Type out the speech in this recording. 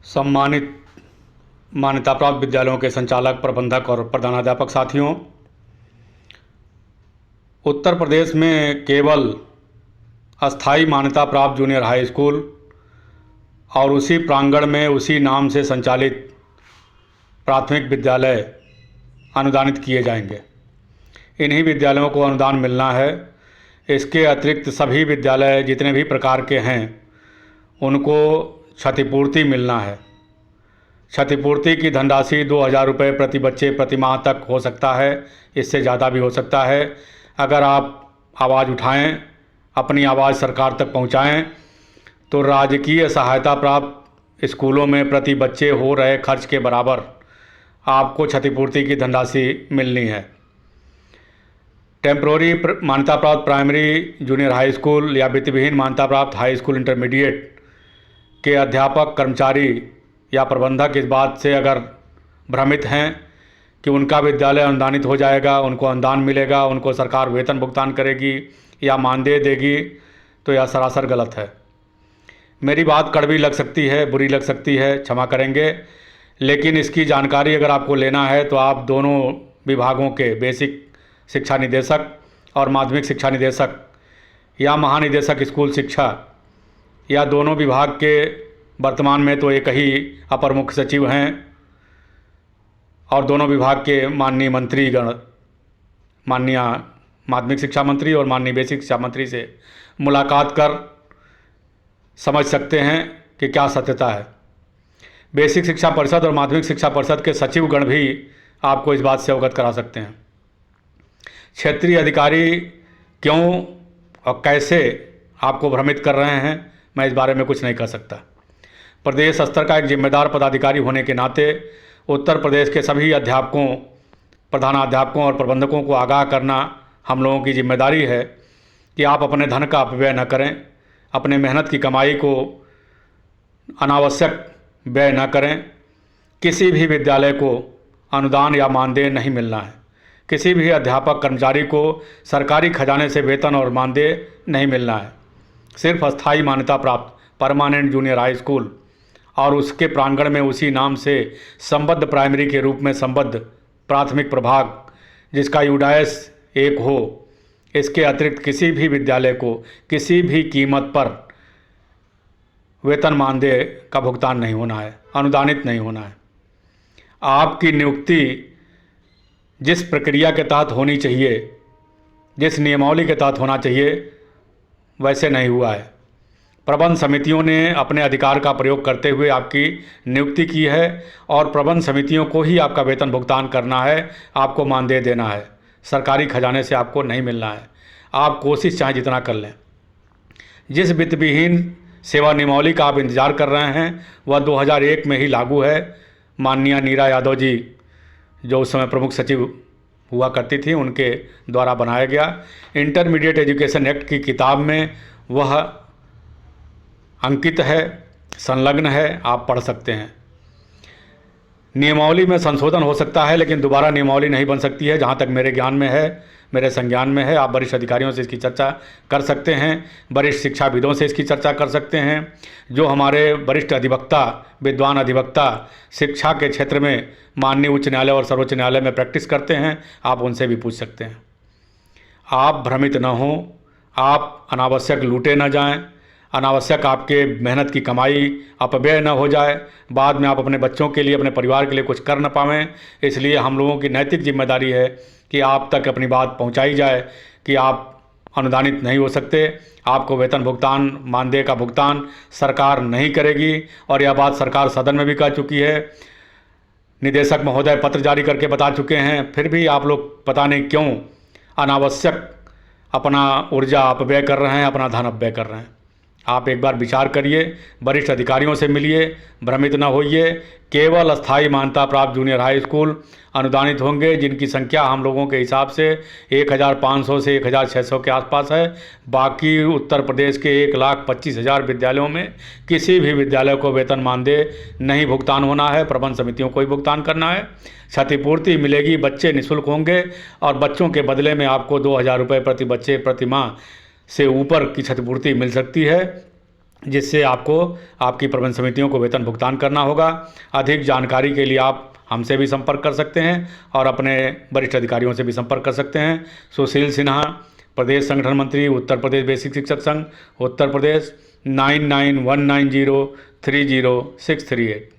सम्मानित मान्यता प्राप्त विद्यालयों के संचालक, प्रबंधक और प्रधानाध्यापक साथियों, उत्तर प्रदेश में केवल अस्थाई मान्यता प्राप्त जूनियर हाई स्कूल और उसी प्रांगण में उसी नाम से संचालित प्राथमिक विद्यालय अनुदानित किए जाएंगे। इन्हीं विद्यालयों को अनुदान मिलना है। इसके अतिरिक्त सभी विद्यालय जितने भी प्रकार के हैं उनको क्षतिपूर्ति मिलना है। क्षतिपूर्ति की धनराशि 2000 रुपये प्रति बच्चे प्रति माह तक हो सकता है, इससे ज़्यादा भी हो सकता है। अगर आप आवाज़ उठाएं, अपनी आवाज़ सरकार तक पहुंचाएं, तो राजकीय सहायता प्राप्त स्कूलों में प्रति बच्चे हो रहे खर्च के बराबर आपको क्षतिपूर्ति की धनराशि मिलनी है। टेम्प्रोरी मान्यता प्राप्त प्राइमरी जूनियर हाई स्कूल या वित्तविहीन मान्यता प्राप्त हाई स्कूल इंटरमीडिएट के अध्यापक, कर्मचारी या प्रबंधक इस बात से अगर भ्रमित हैं कि उनका विद्यालय अनुदानित हो जाएगा, उनको अनुदान मिलेगा, उनको सरकार वेतन भुगतान करेगी या मानदेय देगी, तो यह सरासर गलत है। मेरी बात कड़वी लग सकती है, बुरी लग सकती है, क्षमा करेंगे, लेकिन इसकी जानकारी अगर आपको लेना है तो आप दोनों विभागों के बेसिक शिक्षा निदेशक और माध्यमिक शिक्षा निदेशक या महानिदेशक स्कूल शिक्षा या दोनों विभाग के वर्तमान में तो एक ही अपर मुख्य सचिव हैं और दोनों विभाग के माननीय मंत्रीगण, माननीय माध्यमिक शिक्षा मंत्री और माननीय बेसिक शिक्षा मंत्री से मुलाकात कर समझ सकते हैं कि क्या सत्यता है। बेसिक शिक्षा परिषद और माध्यमिक शिक्षा परिषद के सचिवगण भी आपको इस बात से अवगत करा सकते हैं। क्षेत्रीय अधिकारी क्यों और कैसे आपको भ्रमित कर रहे हैं, मैं इस बारे में कुछ नहीं कर सकता। प्रदेश स्तर का एक जिम्मेदार पदाधिकारी होने के नाते उत्तर प्रदेश के सभी अध्यापकों, प्रधानाध्यापकों और प्रबंधकों को आगाह करना हम लोगों की जिम्मेदारी है कि आप अपने धन का अपव्यय न करें, अपने मेहनत की कमाई को अनावश्यक व्यय न करें। किसी भी विद्यालय को अनुदान या मानदेय नहीं मिलना है। किसी भी अध्यापक, कर्मचारी को सरकारी खजाने से वेतन और मानदेय नहीं मिलना है। सिर्फ अस्थाई मान्यता प्राप्त परमानेंट जूनियर हाई स्कूल और उसके प्रांगण में उसी नाम से संबद्ध प्राइमरी के रूप में संबद्ध प्राथमिक प्रभाग जिसका यूडाइस 1 हो, इसके अतिरिक्त किसी भी विद्यालय को किसी भी कीमत पर वेतन मानदेय का भुगतान नहीं होना है, अनुदानित नहीं होना है। आपकी नियुक्ति जिस प्रक्रिया के तहत होनी चाहिए, जिस नियमावली के तहत होना चाहिए, वैसे नहीं हुआ है। प्रबंध समितियों ने अपने अधिकार का प्रयोग करते हुए आपकी नियुक्ति की है और प्रबंध समितियों को ही आपका वेतन भुगतान करना है, आपको मानदेय देना है। सरकारी खजाने से आपको नहीं मिलना है। आप कोशिश चाहे जितना कर लें। जिस वित्तविहीन सेवा नियमावली का आप इंतजार कर रहे हैं वह 2001 में ही लागू है। माननीय नीरा यादव जी जो उस समय प्रमुख सचिव हुआ करती थी, उनके द्वारा बनाया गया इंटरमीडिएट एजुकेशन एक्ट की किताब में वह अंकित है, संलग्न है, आप पढ़ सकते हैं। नियमावली में संशोधन हो सकता है लेकिन दोबारा नियमावली नहीं बन सकती है, जहाँ तक मेरे ज्ञान में है, मेरे संज्ञान में है। आप वरिष्ठ अधिकारियों से इसकी चर्चा कर सकते हैं, वरिष्ठ शिक्षाविदों से इसकी चर्चा कर सकते हैं। जो हमारे वरिष्ठ अधिवक्ता, विद्वान अधिवक्ता शिक्षा के क्षेत्र में माननीय उच्च न्यायालय और सर्वोच्च न्यायालय में प्रैक्टिस करते हैं, आप उनसे भी पूछ सकते हैं। आप भ्रमित न हों, आप अनावश्यक लूटे न जाएं, अनावश्यक आपके मेहनत की कमाई अपव्यय न हो जाए, बाद में आप अपने बच्चों के लिए, अपने परिवार के लिए कुछ कर न पावें। इसलिए हम लोगों की नैतिक जिम्मेदारी है कि आप तक अपनी बात पहुंचाई जाए कि आप अनुदानित नहीं हो सकते, आपको वेतन भुगतान, मानदेय का भुगतान सरकार नहीं करेगी। और यह बात सरकार सदन में भी कह चुकी है, निदेशक महोदय पत्र जारी करके बता चुके हैं। फिर भी आप लोग पता नहीं क्यों अनावश्यक अपना ऊर्जा अपव्यय कर रहे हैं, अपना धन अपव्यय कर रहे हैं। आप एक बार विचार करिए, वरिष्ठ अधिकारियों से मिलिए, भ्रमित न होइए। केवल अस्थाई मान्यता प्राप्त जूनियर हाई स्कूल अनुदानित होंगे जिनकी संख्या हम लोगों के हिसाब से 1500 से 1600 के आसपास है। बाकी उत्तर प्रदेश के 1,25,000 विद्यालयों में किसी भी विद्यालय को वेतन मानदेय नहीं भुगतान होना है, प्रबंध समितियों को ही भुगतान करना है। क्षतिपूर्ति मिलेगी, बच्चे निःशुल्क होंगे और बच्चों के बदले में आपको 2000 रुपये प्रति बच्चे प्रति माह से ऊपर की क्षतिपूर्ति मिल सकती है। जिससे आपको आपकी प्रबंध समितियों को वेतन भुगतान करना होगा। अधिक जानकारी के लिए आप हमसे भी संपर्क कर सकते हैं और अपने वरिष्ठ अधिकारियों से भी संपर्क कर सकते हैं। सुशील सिन्हा, प्रदेश संगठन मंत्री, उत्तर प्रदेश बेसिक शिक्षक संघ, उत्तर प्रदेश, 9919030638।